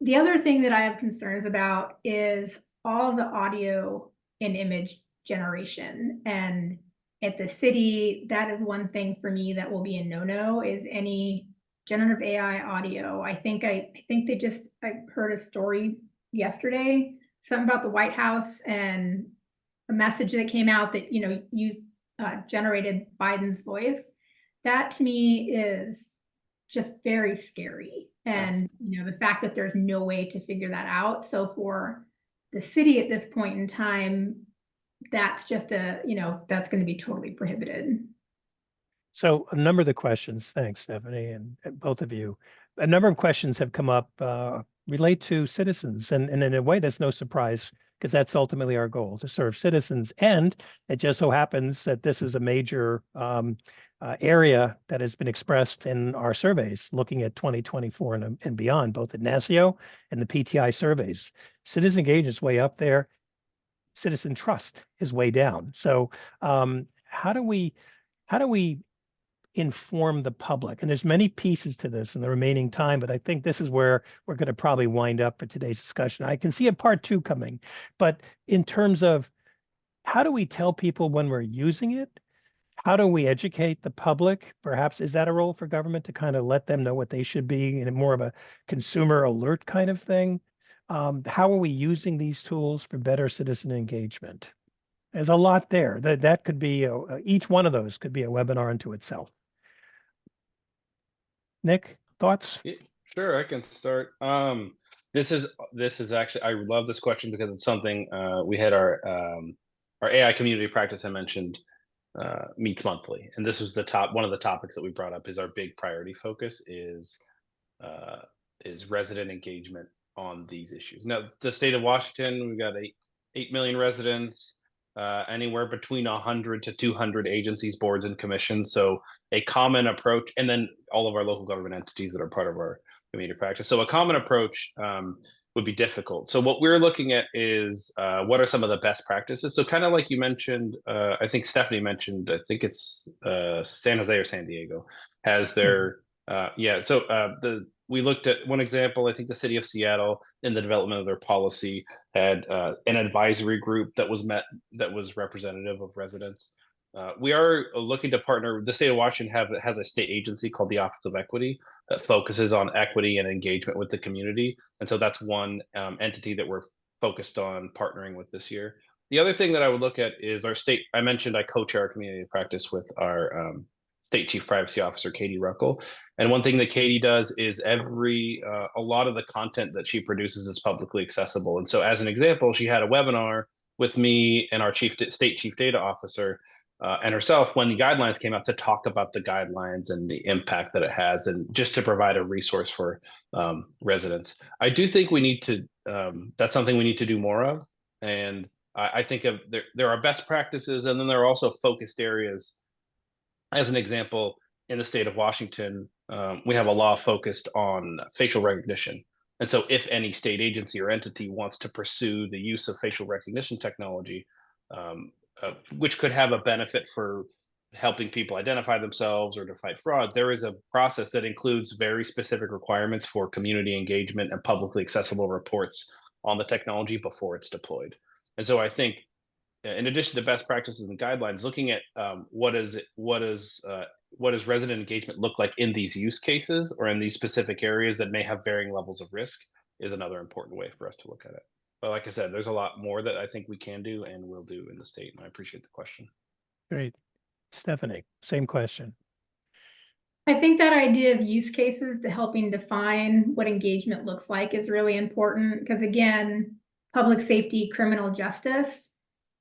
The other thing that I have concerns about is all the audio and image generation. And at the city, that is one thing for me that will be a no-no, is any generative AI audio. I think I heard a story yesterday, something about the White House and a message that came out that used generated Biden's voice. That to me is just very scary. And the fact that there's no way to figure that out. So for the city at this point in time, that's just that's going to be totally prohibited. So a number of the questions, thanks, Stephanie, and both of you. A number of questions have come up relate to citizens, and in a way that's no surprise, because that's ultimately our goal, to serve citizens. And it just so happens that this is a major area that has been expressed in our surveys looking at 2024 and beyond, both at NASIO and the PTI surveys. Citizen engagement is way up there. Citizen trust is way down. So how do we inform the public? And there's many pieces to this in the remaining time, but I think this is where we're going to probably wind up for today's discussion. I can see a part 2 coming, but in terms of how do we tell people when we're using it? How do we educate the public? Perhaps is that a role for government to kind of let them know what they should be in more of a consumer alert kind of thing? How are we using these tools for better citizen engagement? There's a lot there. That could be each one of those could be a webinar unto itself. Nick, thoughts? Yeah, sure, I can start. This is actually, I love this question because it's something we had our AI community practice I mentioned meets monthly, and this was one of the topics that we brought up. Is our big priority focus is resident engagement on these issues. Now, the state of Washington, we've got 8 million residents, anywhere between 100 to 200 agencies, boards, and commissions. So a common approach, and then all of our local government entities that are part of our community practice. So a common approach would be difficult. So what we're looking at is what are some of the best practices? So kind of like you mentioned, I think Stephanie mentioned, I think it's San Jose or San Diego has their, we looked at one example. I think the city of Seattle, in the development of their policy, had an advisory group that was representative of residents. We are looking to partner. The state of Washington has a state agency called the Office of Equity that focuses on equity and engagement with the community. And so that's one entity that we're focused on partnering with this year. The other thing that I would look at is our state. I mentioned I co-chair our community practice with our State Chief Privacy Officer, Katie Ruckel. And one thing that Katie does is a lot of the content that she produces is publicly accessible. And so as an example, she had a webinar with me and our State Chief Data Officer and herself when the guidelines came out, to talk about the guidelines and the impact that it has, and just to provide a resource for residents. I do think we need to, that's something we need to do more of. And I think there are best practices, and then there are also focused areas. As an example, in the state of Washington, we have a law focused on facial recognition. And so if any state agency or entity wants to pursue the use of facial recognition technology, which could have a benefit for helping people identify themselves or to fight fraud, there is a process that includes very specific requirements for community engagement and publicly accessible reports on the technology before it's deployed. And so I think, in addition to best practices and guidelines, looking at what does resident engagement look like in these use cases or in these specific areas that may have varying levels of risk is another important way for us to look at it. But like I said, there's a lot more that I think we can do and will do in the state, and I appreciate the question. Great. Stephanie, same question. I think that idea of use cases to helping define what engagement looks like is really important because, again, public safety, criminal justice,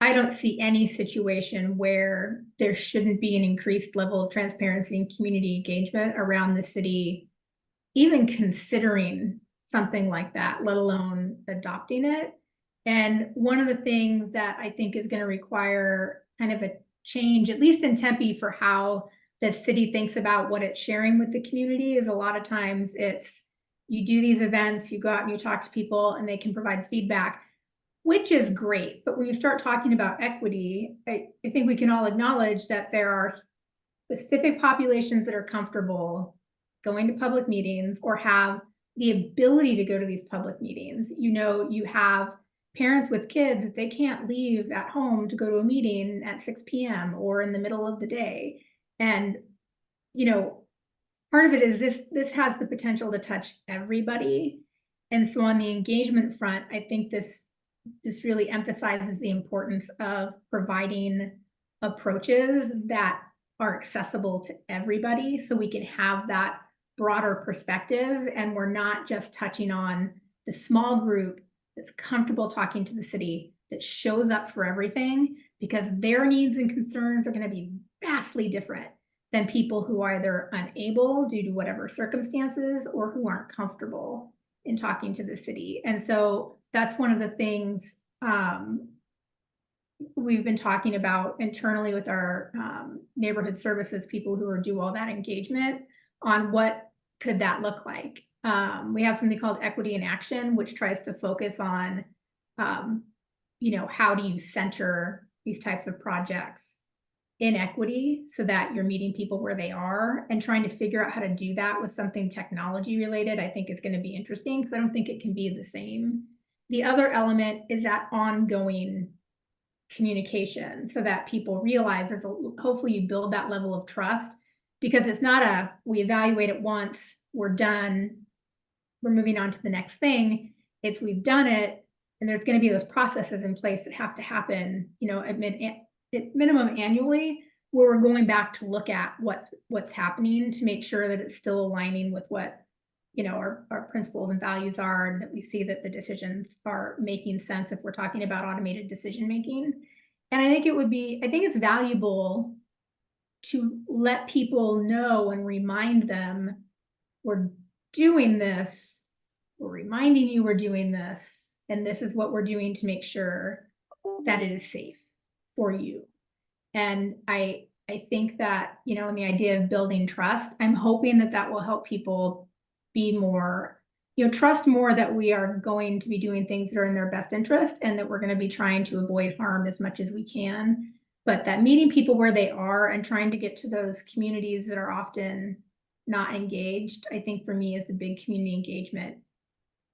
I don't see any situation where there shouldn't be an increased level of transparency and community engagement around the city, even considering something like that, let alone adopting it. And one of the things that I think is going to require kind of a change, at least in Tempe, for how the city thinks about what it's sharing with the community is a lot of times it's you do these events, you go out and you talk to people and they can provide feedback, which is great. But when you start talking about equity, I think we can all acknowledge that there are specific populations that are comfortable going to public meetings or have the ability to go to these public meetings. You know, you have parents with kids that they can't leave at home to go to a meeting at 6 p.m. or in the middle of the day. And, you know, part of it is this has the potential to touch everybody. And so on the engagement front, I think this really emphasizes the importance of providing approaches that are accessible to everybody so we can have that broader perspective and we're not just touching on the small group that's comfortable talking to the city that shows up for everything, because their needs and concerns are going to be vastly different than people who are either unable due to whatever circumstances or who aren't comfortable in talking to the city. And so that's one of the things we've been talking about internally with our neighborhood services people who do all that engagement on what could that look like. We have something called Equity in Action, which tries to focus on, you know, how do you center these types of projects in equity so that you're meeting people where they are, and trying to figure out how to do that with something technology related, I think is going to be interesting because I don't think it can be the same. The other element is that ongoing communication so that people realize hopefully you build that level of trust, because it's not we evaluate it once, we're done, we're moving on to the next thing. It's we've done it, and there's going to be those processes in place that have to happen, you know, at minimum annually, where we're going back to look at what's happening to make sure that it's still aligning with what, you know, our principles and values are, and that we see that the decisions are making sense if we're talking about automated decision making. And I think it's valuable to let people know and remind them we're doing this, we're reminding you we're doing this, and this is what we're doing to make sure that it is safe for you. And I think that, you know, in the idea of building trust, I'm hoping that will help people be more, you know, trust more that we are going to be doing things that are in their best interest and that we're going to be trying to avoid harm as much as we can. But that meeting people where they are and trying to get to those communities that are often not engaged, I think for me is the big community engagement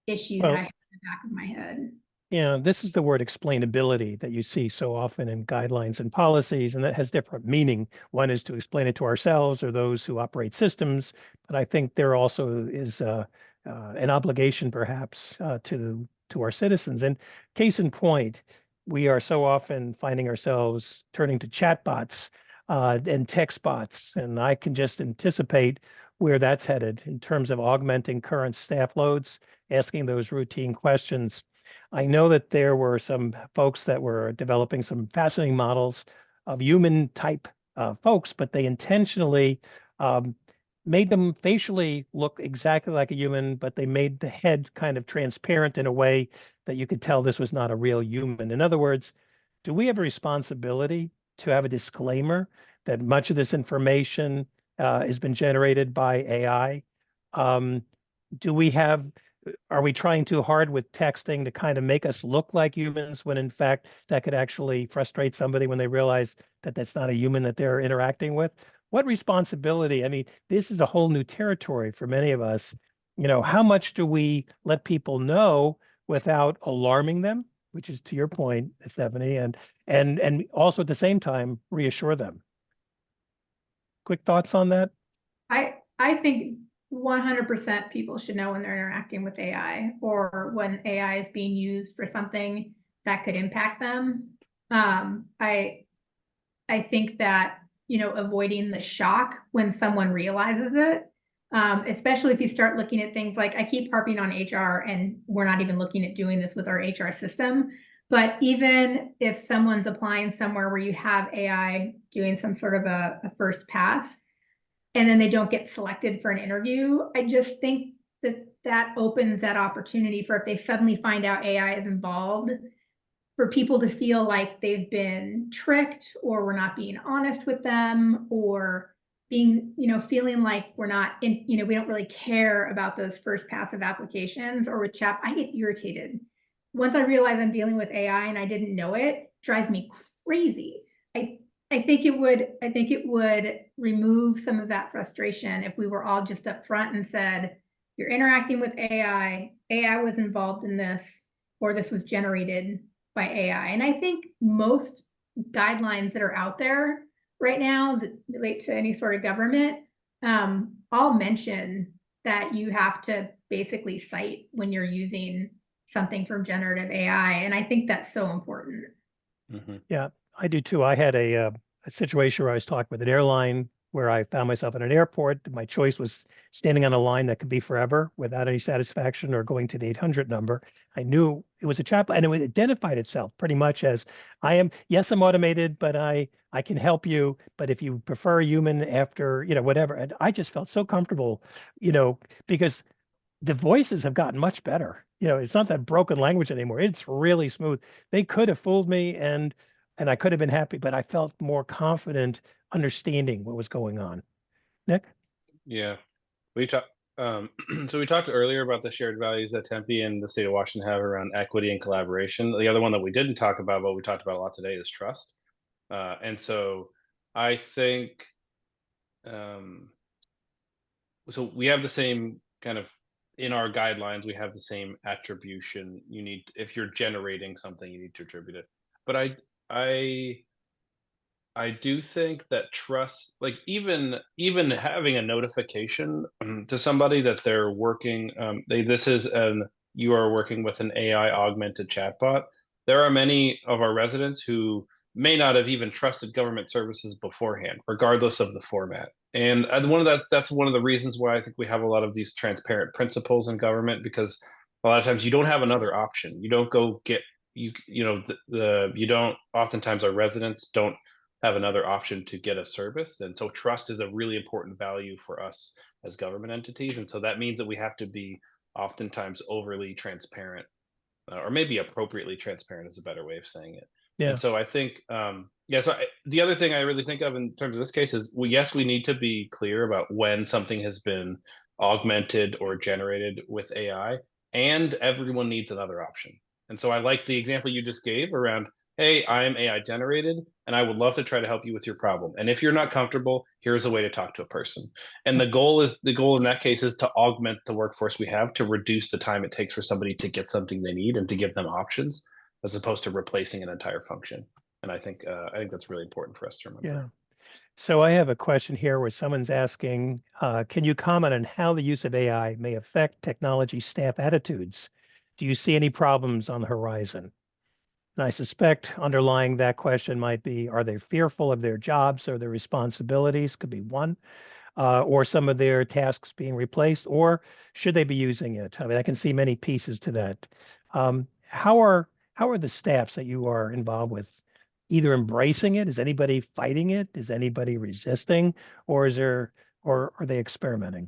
issue that I have in the back of my head. Yeah, this is the word explainability that you see so often in guidelines and policies, and that has different meaning. One is to explain it to ourselves or those who operate systems, but I think there also is an obligation perhaps to our citizens. And case in point, we are so often finding ourselves turning to chatbots and text bots, and I can just anticipate where that's headed in terms of augmenting current staff loads, asking those routine questions. I know that there were some folks that were developing some fascinating models of human type folks, but they intentionally made them facially look exactly like a human, but they made the head kind of transparent in a way that you could tell this was not a real human. In other words, do we have a responsibility to have a disclaimer that much of this information has been generated by AI? Are we trying too hard with texting to kind of make us look like humans when in fact that could actually frustrate somebody when they realize that that's not a human that they're interacting with? What responsibility? I mean, this is a whole new territory for many of us. You know, how much do we let people know without alarming them, which is to your point, Stephanie, and also at the same time reassure them. Quick thoughts on that? I think 100% people should know when they're interacting with AI or when AI is being used for something that could impact them. I think that, avoiding the shock when someone realizes it, especially if you start looking at things like, I keep harping on HR and we're not even looking at doing this with our HR system. But even if someone's applying somewhere where you have AI doing some sort of a first pass, and then they don't get selected for an interview, I just think that opens that opportunity for, if they suddenly find out AI is involved, for people to feel like they've been tricked, or we're not being honest with them, or being, feeling like we're not in, we don't really care about those first passive applications. Or with chat, I get irritated. Once I realize I'm dealing with AI and I didn't know it, drives me crazy. I think it would remove some of that frustration if we were all just up front and said, you're interacting with AI was involved in this, or this was generated by AI. And I think most guidelines that are out there right now that relate to any sort of government all mention that you have to basically cite when you're using something from generative AI. And I think that's so important. Mm-hmm. Yeah, I do too. I had a situation where I was talking with an airline where I found myself at an airport. My choice was standing on a line that could be forever without any satisfaction, or going to the 800 number. I knew it was a chatbot, and it identified itself pretty much as, yes, I'm automated, but I can help you. But if you prefer a human after, whatever. And I just felt so comfortable, because the voices have gotten much better. It's not that broken language anymore. It's really smooth. They could have fooled me, and I could have been happy, but I felt more confident understanding what was going on. Nick? Yeah, we talked. So we talked earlier about the shared values that Tempe and the state of Washington have around equity and collaboration. The other one that we didn't talk about, but we talked about a lot today, is trust. And so I think, so we have the same kind of, in our guidelines, we have the same attribution. You need, if you're generating something, you need to attribute it. But I do think that trust, like even having a notification to somebody that they're working, you are working with an AI augmented chatbot. There are many of our residents who may not have even trusted government services beforehand, regardless of the format. And that's one of the reasons why I think we have a lot of these transparent principles in government, because a lot of times you don't have another option. You don't go get you don't, oftentimes our residents don't have another option to get a service. And so trust is a really important value for us as government entities. And so that means that we have to be oftentimes overly transparent, or maybe appropriately transparent is a better way of saying it. Yeah. And so I think, the other thing I really think of in terms of this case is, well, yes, we need to be clear about when something has been augmented or generated with AI, and everyone needs another option. And so I like the example you just gave around, hey, I am AI generated, and I would love to try to help you with your problem. And if you're not comfortable, here's a way to talk to a person. And the goal in that case is to augment the workforce we have, to reduce the time it takes for somebody to get something they need and to give them options, as opposed to replacing an entire function. And I think that's really important for us to remember. Yeah. So I have a question here where someone's asking, can you comment on how the use of AI may affect technology staff attitudes? Do you see any problems on the horizon? And I suspect underlying that question might be, are they fearful of their jobs or their responsibilities? Could be one, or some of their tasks being replaced, or should they be using it? I mean, I can see many pieces to that. How are the staffs that you are involved with either embracing it? Is anybody fighting it? Is anybody resisting, or are they experimenting?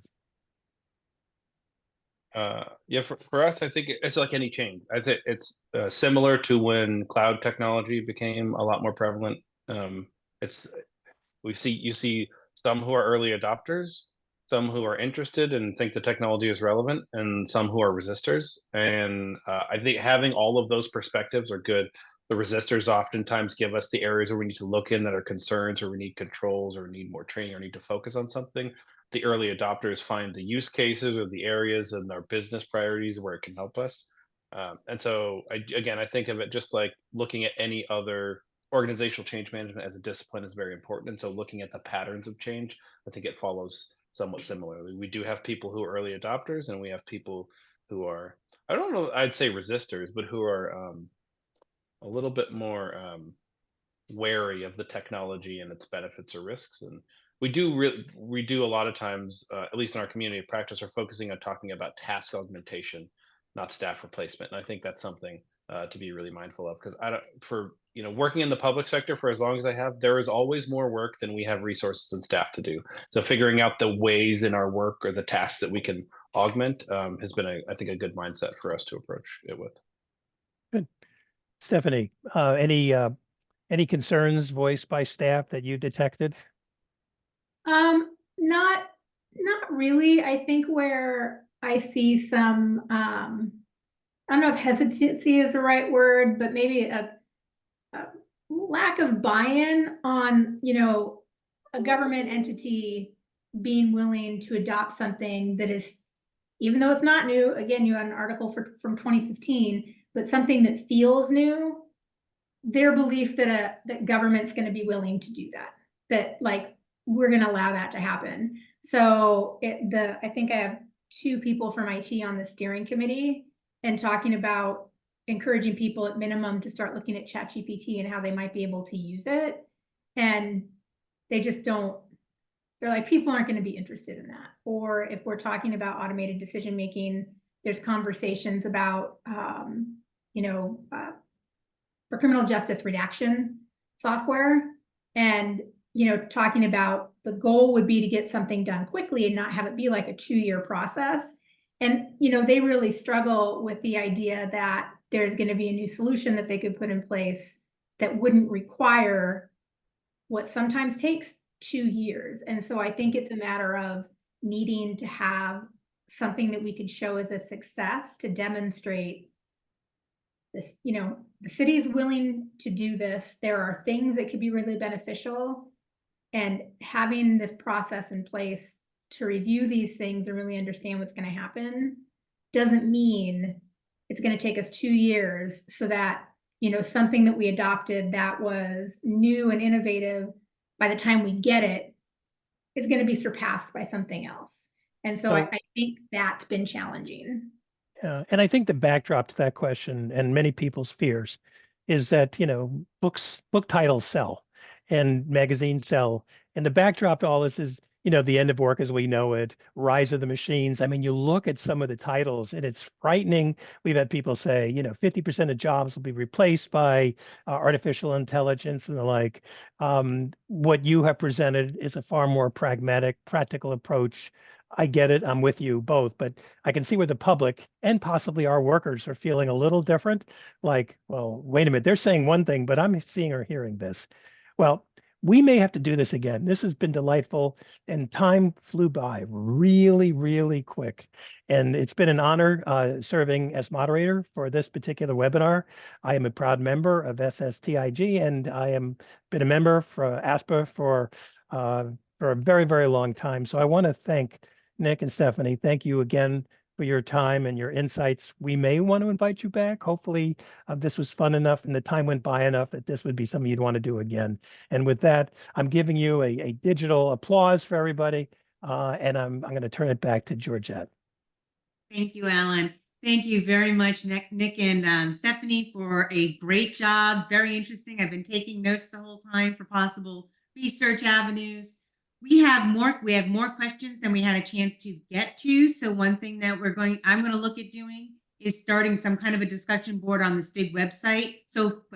For us, I think it's like any change. I think it's similar to when cloud technology became a lot more prevalent. You see some who are early adopters, some who are interested and think the technology is relevant, and some who are resistors. And I think having all of those perspectives are good. The resistors oftentimes give us the areas where we need to look in that are concerns, or we need controls, or we need more training, or need to focus on something. The early adopters find the use cases or the areas in our business priorities where it can help us. And so, I think of it just like looking at any other organizational change management as a discipline is very important. And so, looking at the patterns of change, I think it follows somewhat similarly. We do have people who are early adopters, and we have people who are, I don't know, I'd say resistors, but who are a little bit more wary of the technology and its benefits or risks. And we do a lot of times, at least in our community of practice, are focusing on talking about task augmentation, not staff replacement. And I think that's something to be really mindful of, because I don't, for working in the public sector for as long as I have, there is always more work than we have resources and staff to do. So figuring out the ways in our work or the tasks that we can augment has been, I think, a good mindset for us to approach it with. Good. Stephanie, any concerns voiced by staff that you detected? Not really. I think where I see some, I don't know if hesitancy is the right word, but maybe a lack of buy-in on, a government entity being willing to adopt something that is, even though it's not new, again, you had an article from 2015, but something that feels new, their belief that that government's going to be willing to do that like we're going to allow that to happen. So I think I have 2 people from IT on the steering committee, and talking about encouraging people at minimum to start looking at ChatGPT and how they might be able to use it. And they just don't, they're like, people aren't going to be interested in that. Or if we're talking about automated decision making, there's conversations about, for criminal justice redaction software, and talking about the goal would be to get something done quickly and not have it be like a 2-year process. And they really struggle with the idea that there's going to be a new solution that they could put in place that wouldn't require what sometimes takes 2 years. And so I think it's a matter of needing to have something that we could show as a success to demonstrate this, the city is willing to do this. There are things that could be really beneficial, and having this process in place to review these things and really understand what's going to happen doesn't mean it's going to take us 2 years, so that, something that we adopted that was new and innovative, by the time we get it, is going to be surpassed by something else. And so I think that's been challenging. And I think the backdrop to that question, and many people's fears, is that book titles sell and magazines sell, and the backdrop to all this is the end of work as we know it, rise of the machines. I mean, you look at some of the titles and it's frightening. We've had people say 50% of jobs will be replaced by artificial intelligence and the like. What you have presented is a far more pragmatic, practical approach. I get it. I'm with you both, but I can see where the public and possibly our workers are feeling a little different. Like, well, wait a minute, they're saying one thing, but I'm seeing or hearing this. Well, we may have to do this again. This has been delightful, and time flew by really, really quick. And it's been an honor serving as moderator for this particular webinar. I am a proud member of SSTIG, and I am been a member for ASPA for a very, very long time. So I want to thank Nick and Stephanie. Thank you again for your time and your insights. We may want to invite you back. Hopefully this was fun enough and the time went by enough that this would be something you'd want to do again. And with that, I'm giving you a digital applause for everybody. And I'm going to turn it back to Georgette. Thank you, Alan. Thank you very much, Nick and Stephanie, for a great job. Very interesting. I've been taking notes the whole time for possible research avenues. We have more questions than we had a chance to get to. So one thing that I'm going to look at doing is starting some kind of a discussion board on the STIG website.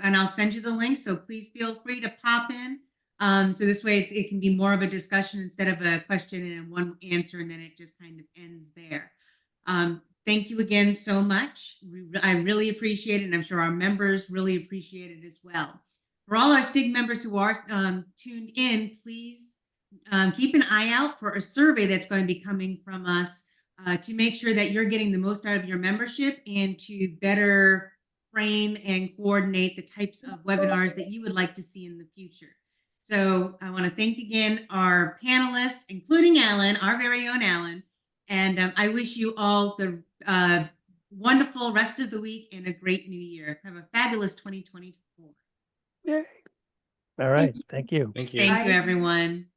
And I'll send you the link. So please feel free to pop in. So this way it can be more of a discussion instead of a question and one answer, and then it just kind of ends there. Thank you again so much. I really appreciate it, and I'm sure our members really appreciate it as well. For all our STIG members who are tuned in, please keep an eye out for a survey that's going to be coming from us to make sure that you're getting the most out of your membership and to better frame and coordinate the types of webinars that you would like to see in the future. So I want to thank again our panelists, including Alan, our very own Alan, and I wish you all the wonderful rest of the week and a great new year. Have a fabulous 2024. Yay. All right. Thank you. Thank you. Thank you, Bye. everyone.